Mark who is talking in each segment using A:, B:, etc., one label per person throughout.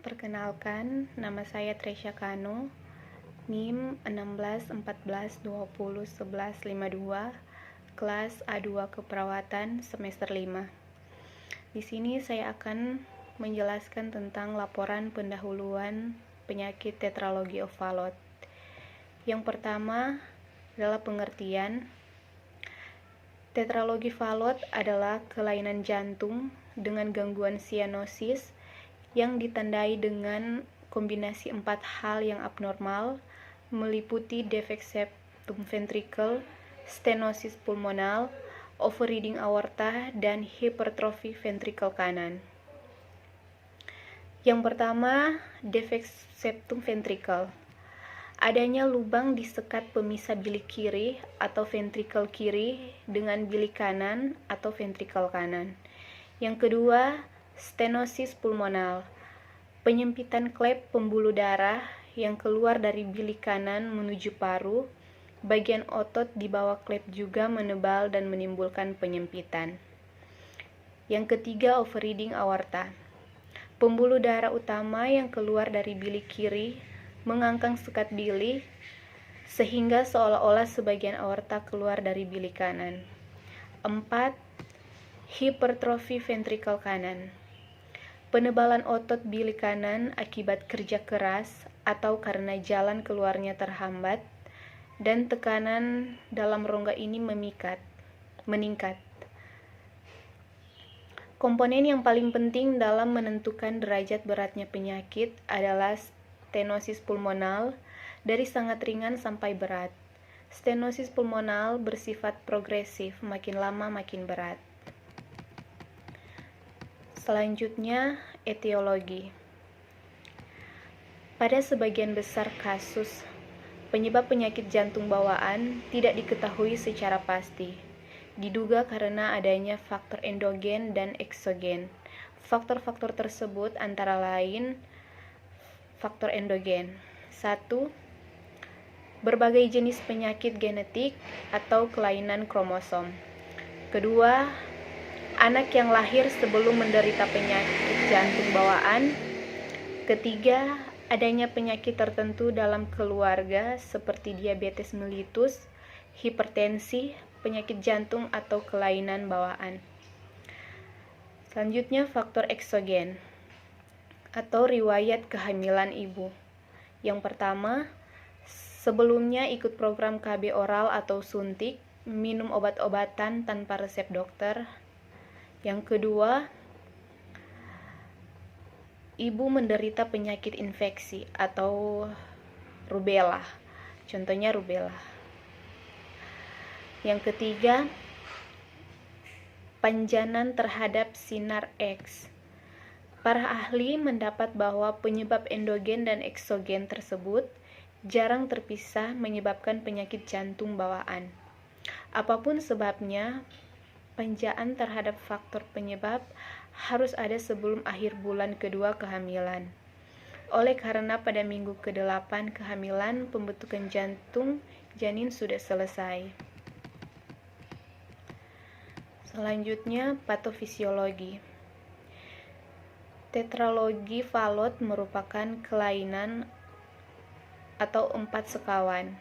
A: Perkenalkan, nama saya Tresya Kano, NIM 1614201152, kelas A2 Keperawatan semester 5. Di sini saya akan menjelaskan tentang laporan pendahuluan penyakit tetralogy of Fallot. Yang pertama adalah pengertian. Tetralogy Fallot adalah kelainan jantung dengan gangguan sianosis yang ditandai dengan kombinasi 4 hal yang abnormal, meliputi defek septum ventricle, stenosis pulmonal, overreading aorta, dan hipertrofi ventrikel kanan. Yang pertama, defek septum ventricle. Adanya lubang di sekat pemisah bilik kiri atau ventrikel kiri dengan bilik kanan atau ventrikel kanan. Yang kedua, stenosis pulmonal, penyempitan klep pembuluh darah yang keluar dari bilik kanan menuju paru. Bagian otot di bawah klep juga menebal dan menimbulkan penyempitan. Yang ketiga, overreading aorta, pembuluh darah utama yang keluar dari bilik kiri mengangkang sekat bilik sehingga seolah-olah sebagian aorta keluar dari bilik kanan. 4. Hipertrofi ventrikel kanan, penebalan otot bilik kanan akibat kerja keras atau karena jalan keluarnya terhambat, dan tekanan dalam rongga ini meningkat. Komponen yang paling penting dalam menentukan derajat beratnya penyakit adalah stenosis pulmonal, dari sangat ringan sampai berat. Stenosis pulmonal bersifat progresif, makin lama makin berat. Selanjutnya, etiologi. Pada sebagian besar kasus, penyebab penyakit jantung bawaan tidak diketahui secara pasti. Diduga karena adanya faktor endogen dan eksogen. Faktor-faktor tersebut antara lain faktor endogen. 1. Berbagai jenis penyakit genetik atau kelainan kromosom. Kedua, anak yang lahir sebelum menderita penyakit jantung bawaan. Ketiga, adanya penyakit tertentu dalam keluarga seperti diabetes mellitus, hipertensi, penyakit jantung atau kelainan bawaan. Selanjutnya, faktor eksogen atau riwayat kehamilan ibu. Yang pertama, sebelumnya ikut program KB oral atau suntik, minum obat-obatan tanpa resep dokter. Yang kedua, ibu menderita penyakit infeksi atau rubella. Contohnya rubella. Yang ketiga, panjanan terhadap sinar X. Para ahli mendapat bahwa penyebab endogen dan eksogen tersebut jarang terpisah menyebabkan penyakit jantung bawaan. Apapun sebabnya, panjaan terhadap faktor penyebab harus ada sebelum akhir bulan kedua kehamilan. Oleh karena pada minggu ke-8 kehamilan, pembentukan jantung janin sudah selesai. Selanjutnya, patofisiologi. Tetralogy Fallot merupakan kelainan atau 4 sekawan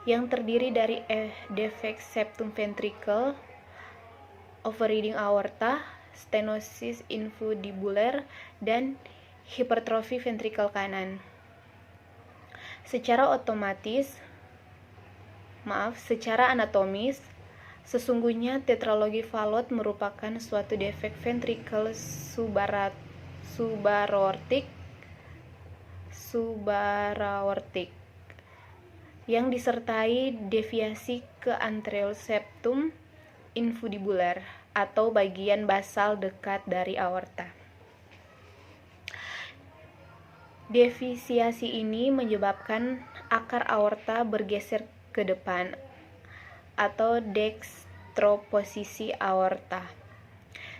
A: yang terdiri dari defek septum ventricle, overreading aorta, stenosis infundibular, dan hipertrofi ventrikel kanan. Secara anatomis, sesungguhnya tetralogy Fallot merupakan suatu defek ventrikel subaortik yang disertai deviasi ke anterior septum infundibular atau bagian basal dekat dari aorta. Deviasi ini menyebabkan akar aorta bergeser ke depan atau dextroposisi aorta,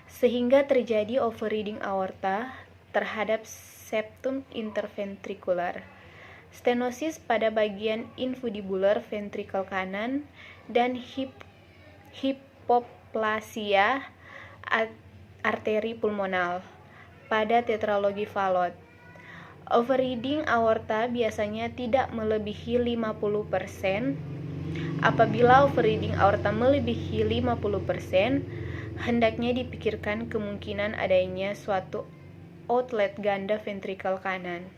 A: sehingga terjadi overreading aorta terhadap septum interventrikular, stenosis pada bagian infundibular ventrikel kanan, dan hipoplasia arteri pulmonal pada tetralogy Fallot. Overreading aorta biasanya tidak melebihi 50%. Apabila overreading aorta melebihi 50%, hendaknya dipikirkan kemungkinan adanya suatu outlet ganda ventrikel kanan.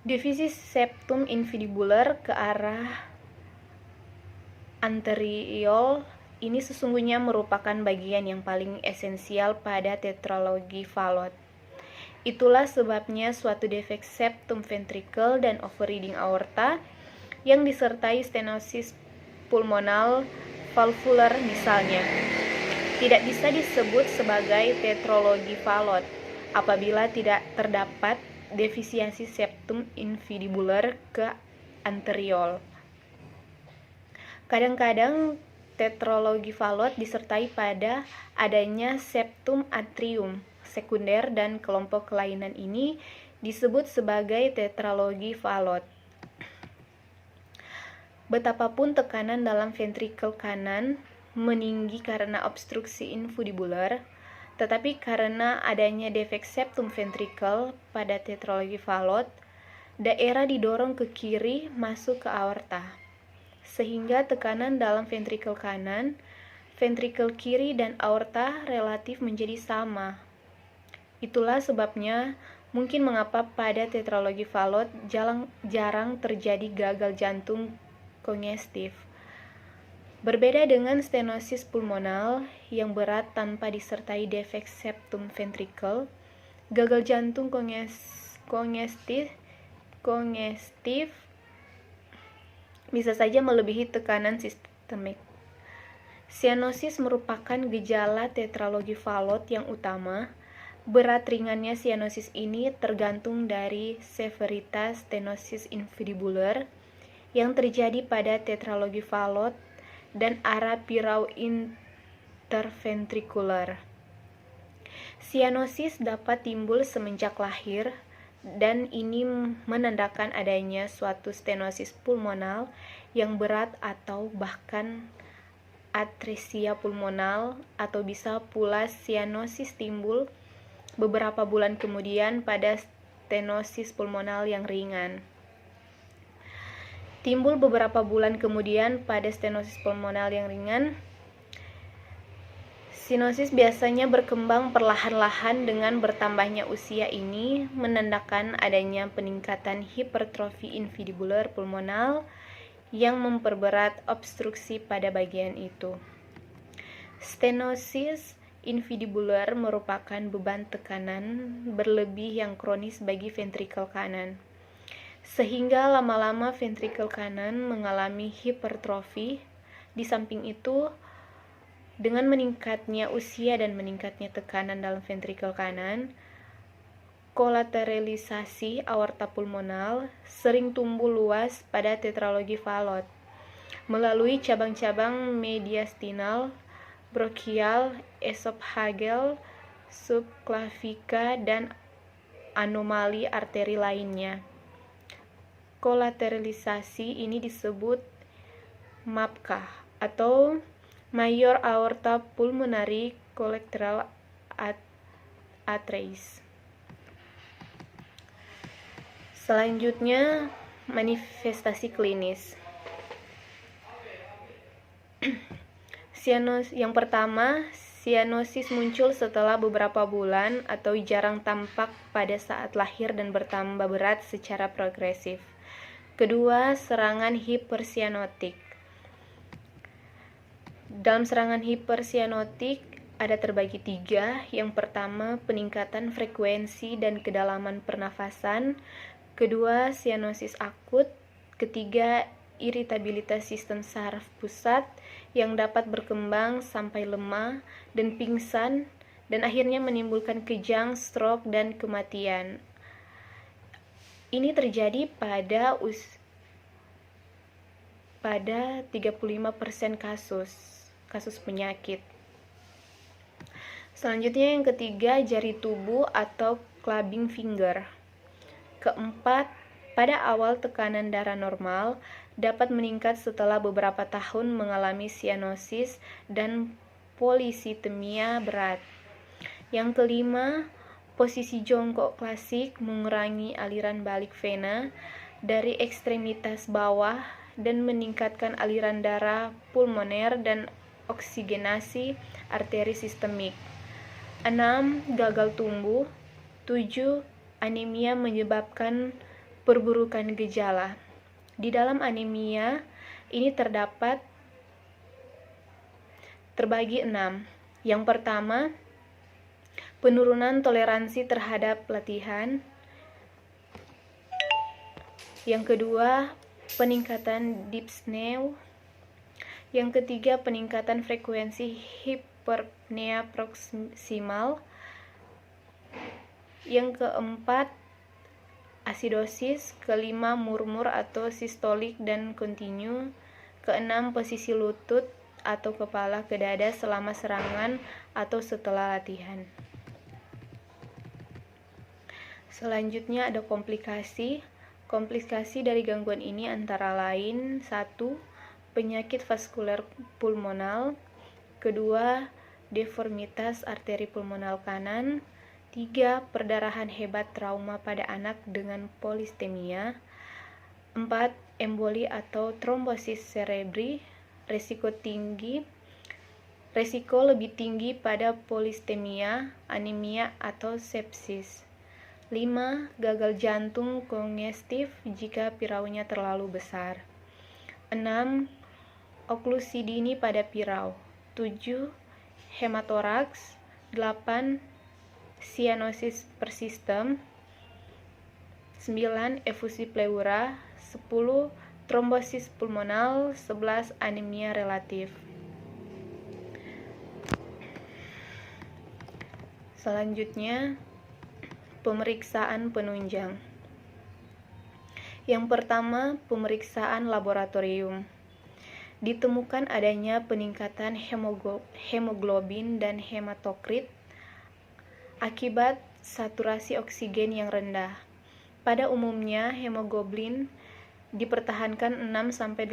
A: Divisi septum infundibulor ke arah anterior ini sesungguhnya merupakan bagian yang paling esensial pada tetralogi Fallot. Itulah sebabnya suatu defek septum ventrikel dan overreading aorta yang disertai stenosis pulmonal valvular misalnya tidak bisa disebut sebagai tetralogi Fallot apabila tidak terdapat defisiensi septum infundibulor ke anterior. Kadang-kadang tetralogi Fallot disertai pada adanya septum atrium sekunder dan kelompok kelainan ini disebut sebagai tetralogi Fallot. Betapapun tekanan dalam ventrikel kanan meninggi karena obstruksi infundibulor, tetapi karena adanya defek septum ventrikel pada tetralogi Fallot, daerah didorong ke kiri masuk ke aorta, sehingga tekanan dalam ventrikel kanan, ventrikel kiri, dan aorta relatif menjadi sama. Itulah sebabnya mungkin mengapa pada tetralogi Fallot jarang terjadi gagal jantung kongestif. Berbeda dengan stenosis pulmonal yang berat tanpa disertai defek septum ventrikel, gagal jantung kongestif bisa saja melebihi tekanan sistemik. Sianosis merupakan gejala tetralogi Fallot yang utama. Berat ringannya sianosis ini tergantung dari severitas stenosis infundibulor yang terjadi pada tetralogi Fallot dan arah pirau interventrikular. Sianosis dapat timbul semenjak lahir, dan ini menandakan adanya suatu stenosis pulmonal yang berat atau bahkan atresia pulmonal, atau bisa pula sianosis timbul beberapa bulan kemudian pada stenosis pulmonal yang ringan. Timbul beberapa bulan kemudian pada stenosis pulmonal yang ringan. Sianosis biasanya berkembang perlahan-lahan dengan bertambahnya usia. Ini menandakan adanya peningkatan hipertrofi infundibulor pulmonal yang memperberat obstruksi pada bagian itu. Stenosis infundibulor merupakan beban tekanan berlebih yang kronis bagi ventrikel kanan, sehingga lama-lama ventrikel kanan mengalami hipertrofi. Di samping itu, dengan meningkatnya usia dan meningkatnya tekanan dalam ventrikel kanan, kolateralisasi aorta pulmonal sering tumbuh luas pada tetralogi Fallot melalui cabang-cabang mediastinal, brachial, esophageal, subclavica, dan anomali arteri lainnya. Kolateralisasi ini disebut MAPCA atau Major Aorta Pulmonary Collateral Atresia. Selanjutnya, manifestasi klinis. Yang pertama, sianosis muncul setelah beberapa bulan atau jarang tampak pada saat lahir dan bertambah berat secara progresif. Kedua, serangan hipersianotik. Dalam serangan hipersianotik ada terbagi tiga. Yang pertama, peningkatan frekuensi dan kedalaman pernafasan. Kedua, sianosis akut. Ketiga, iritabilitas sistem saraf pusat yang dapat berkembang sampai lemah dan pingsan, dan akhirnya menimbulkan kejang, stroke, dan kematian. Ini terjadi pada 35% kasus penyakit. Selanjutnya yang ketiga, jari tubuh atau clubbing finger. Keempat, pada awal tekanan darah normal dapat meningkat setelah beberapa tahun mengalami sianosis dan polisitemia berat. Yang kelima, Posisi jongkok klasik mengurangi aliran balik vena dari ekstremitas bawah dan meningkatkan aliran darah pulmoner dan oksigenasi arteri sistemik. 6. Gagal tumbuh. 7. Anemia menyebabkan perburukan gejala. Di dalam anemia ini terbagi 6. Yang pertama, penurunan toleransi terhadap latihan. Yang kedua, peningkatan dyspnea. Yang ketiga, peningkatan frekuensi hiperpnea proksimal. Yang keempat, asidosis. Kelima, murmur atau sistolik dan kontinu. Keenam, posisi lutut atau kepala ke dada selama serangan atau setelah latihan. Selanjutnya ada komplikasi. Komplikasi dari gangguan ini antara lain 1. Penyakit vaskuler pulmonal. 2. Deformitas arteri pulmonal kanan. 3. Perdarahan hebat trauma pada anak dengan polistemia. 4. Emboli atau trombosis cerebri. Resiko lebih tinggi pada polistemia, anemia atau sepsis. 5. Gagal jantung kongestif jika piraunya terlalu besar. 6. Oklusi dini pada pirau. 7. Hematoraks. 8. Sianosis persistem. 9. Efusi pleura. 10. Trombosis pulmonal. 11. Anemia relatif. Selanjutnya, pemeriksaan penunjang. Yang pertama, pemeriksaan laboratorium. Ditemukan adanya peningkatan hemoglobin dan hematokrit akibat saturasi oksigen yang rendah. Pada umumnya, hemoglobin dipertahankan 6-18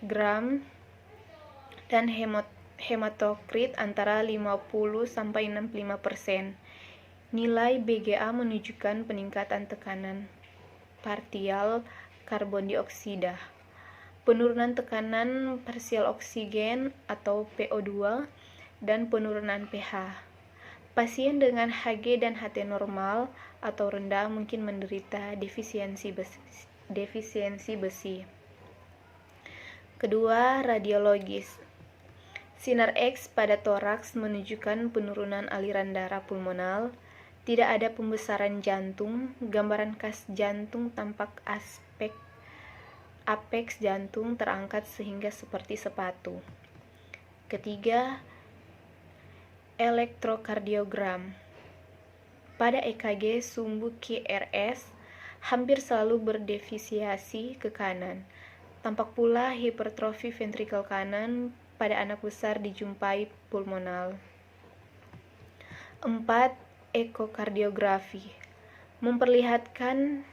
A: gram dan hematokrit antara 50-65%. Nilai BGA menunjukkan peningkatan tekanan partial karbon dioksida, penurunan tekanan parsial oksigen atau PO2, dan penurunan pH. Pasien dengan Hg dan Ht normal atau rendah mungkin menderita defisiensi besi. Kedua, radiologis. Sinar X pada toraks menunjukkan penurunan aliran darah pulmonal. Tidak ada pembesaran jantung. Gambaran kas jantung tampak apeks jantung terangkat sehingga seperti sepatu. Ketiga, elektrokardiogram. Pada EKG sumbu QRS hampir selalu berdefisiasi ke kanan. Tampak pula hipertrofi ventrikel kanan pada anak besar dijumpai pulmonal. 4. Ekokardiografi memperlihatkan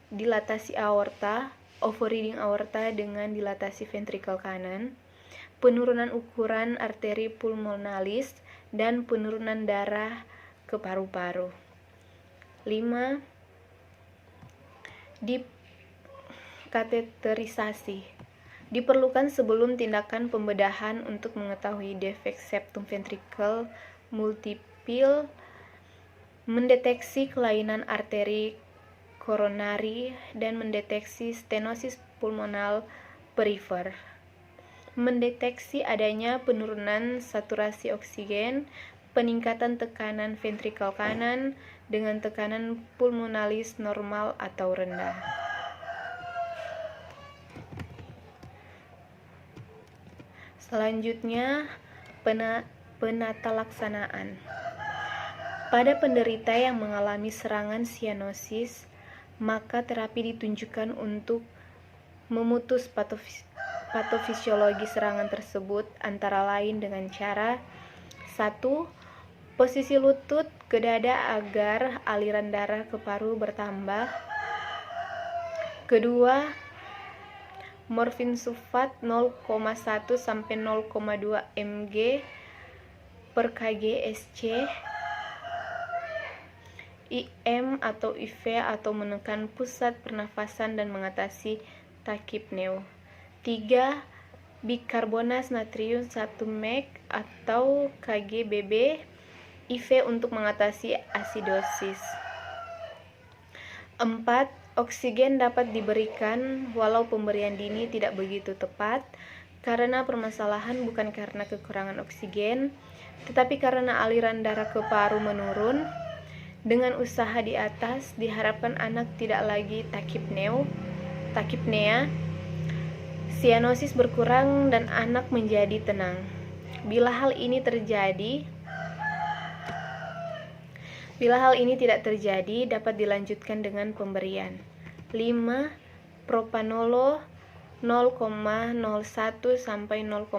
A: dilatasi aorta, overreading aorta dengan dilatasi ventrikel kanan, penurunan ukuran arteri pulmonalis, dan penurunan darah ke paru-paru. 5. Dikateterisasi diperlukan sebelum tindakan pembedahan untuk mengetahui defek septum ventrikel multipil, mendeteksi kelainan arteri koronari, dan mendeteksi stenosis pulmonal perifer. Mendeteksi adanya penurunan saturasi oksigen, peningkatan tekanan ventrikel kanan dengan tekanan pulmonalis normal atau rendah. Selanjutnya, penata laksanaan. Pada penderita yang mengalami serangan sianosis, maka terapi ditunjukkan untuk memutus patofisiologi serangan tersebut antara lain dengan cara 1. Posisi lutut ke dada agar aliran darah ke paru bertambah. 2. Morfin sulfat 0,1-0,2 mg per kg SC. IM atau IV atau menekan pusat pernafasan dan mengatasi takipneu. 3. Bikarbonat natrium 1 mg atau KGBB IV untuk mengatasi asidosis. 4. Oksigen dapat diberikan walau pemberian dini tidak begitu tepat karena permasalahan bukan karena kekurangan oksigen, tetapi karena aliran darah ke paru menurun. Dengan usaha di atas, diharapkan anak tidak lagi takipnea, sianosis berkurang dan anak menjadi tenang. Bila hal ini tidak terjadi, dapat dilanjutkan dengan pemberian 5. Propanolol 0,01 sampai 0,25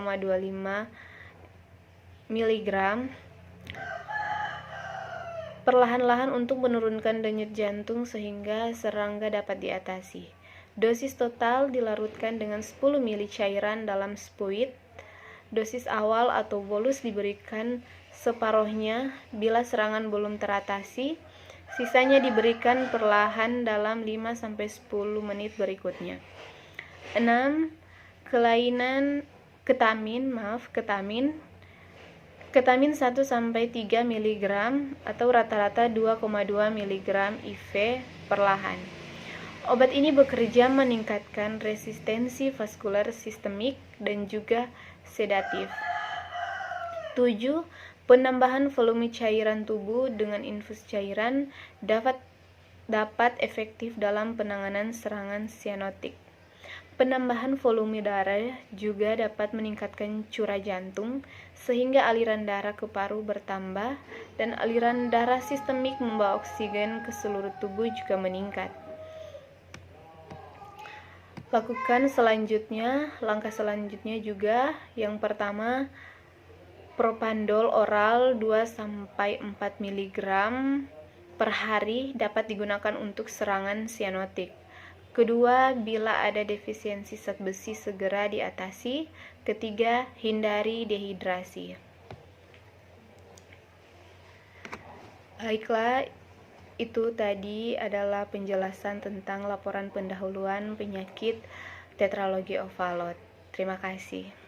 A: mg perlahan-lahan untuk menurunkan denyut jantung sehingga serangga dapat diatasi. Dosis total dilarutkan dengan 10 ml cairan dalam spuit. Dosis awal atau bolus diberikan separuhnya bila serangan belum teratasi. Sisanya diberikan perlahan dalam 5-10 menit berikutnya. 6. Ketamin 1-3 mg atau rata-rata 2,2 mg IV perlahan. Obat ini bekerja meningkatkan resistensi vaskular sistemik dan juga sedatif. 7. Penambahan volume cairan tubuh dengan infus cairan dapat efektif dalam penanganan serangan sianotik. Penambahan volume darah juga dapat meningkatkan curah jantung sehingga aliran darah ke paru bertambah dan aliran darah sistemik membawa oksigen ke seluruh tubuh juga meningkat. Langkah selanjutnya juga yang pertama, propandol oral 2-4 mg per hari dapat digunakan untuk serangan sianotik. Kedua, bila ada defisiensi zat besi segera diatasi. Ketiga, hindari dehidrasi. Baiklah, itu tadi adalah penjelasan tentang laporan pendahuluan penyakit tetralogi overload. Terima kasih.